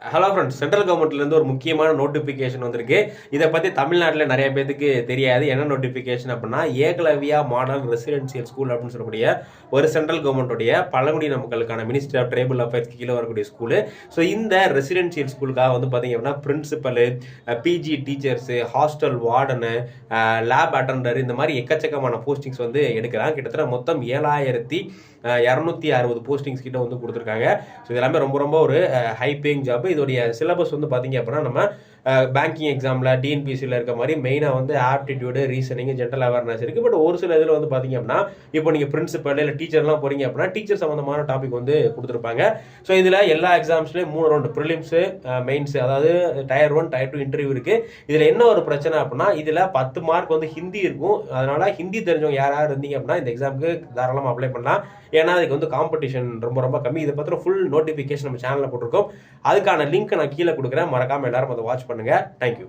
Hello friends, central கவர்மெண்ட்லேருந்து ஒரு முக்கியமான நோட்டிஃபிகேஷன் வந்திருக்கு. இதை பற்றி தமிழ்நாட்டில் நிறைய பேருக்கு தெரியாது. என்ன நோட்டிஃபிகேஷன் அப்படின்னா, ஏகலவ்யா மாடல் ரெசிடென்சியல் ஸ்கூல் அப்படின்னு சொல்லக்கூடிய ஒரு சென்ட்ரல் கவர்மெண்ட்டுடைய பழங்குடியின மக்களுக்கான மினிஸ்ட்ரி ஆஃப் ட்ரைபல் அஃபேர்ஸ்க்கு கீழே வரக்கூடிய ஸ்கூலு. ஸோ இந்த ரெசிடென்சியல் ஸ்கூலுக்காக வந்து பார்த்தீங்க அப்படின்னா principal, PG teachers, hostel warden, lab attender, இந்த மாதிரி எக்கச்சக்கமான போஸ்டிங்ஸ் வந்து எடுக்கிறாங்க. கிட்டத்தட்ட மொத்தம் 7260 போஸ்டிங்ஸ் கிட்ட வந்து கொடுத்துருக்காங்க. ஸோ இது எல்லாமே ரொம்ப ரொம்ப ஒரு ஹை பேயிங் ஜாப். இதோடைய சிலபஸ் வந்து பார்த்தீங்க அப்படின்னா நம்ம பேங்கிங் எக்ஸாமில் டிஎன்பிசியில் இருக்க மாதிரி மெயினாக வந்து ஆப்டிடியூடு, ரீசனிங், ஜென்ரல் அவேர்னஸ் இருக்குது. பட் ஒரு சில இதில் வந்து பார்த்தீங்க அப்படின்னா இப்போ நீங்கள் பிரின்சிபல் இல்லை டீச்சர்லாம் போகிறீங்க அப்படின்னா டீச்சர் சம்மந்தமான டாபிக் வந்து கொடுத்துருப்பாங்க. ஸோ இதில் எல்லா எக்ஸாம்ஸ்லேயும் 3 ரவுண்டு ப்ரிலிம்ஸு, மெயின்ஸு, அதாவது டயர் 1 டயர் 2 இன்டர்வியூ இருக்குது. இதில் என்ன ஒரு பிரச்சனை அப்படின்னா இதில் 10 மார்க் வந்து ஹிந்தி இருக்கும். அதனால் ஹிந்தி தெரிஞ்சவங்க யாராவது இருந்தீங்க அப்படின்னா இந்த எக்ஸாமுக்கு தாராளமாக அப்ளை பண்ணலாம். ஏன்னா அதுக்கு வந்து காம்படிஷன் ரொம்ப ரொம்ப கம்மி. இதை பற்றின ஃபுல் நோட்டிஃபிகேஷன் நம்ம சேனலில் போட்டிருக்கோம். அதுக்கான லிங்க் நான் கீழே கொடுக்குறேன். மறக்காமல் எல்லாரும் அதை வாட்ச் பண்ணுங்கள். தேங்க்யூ.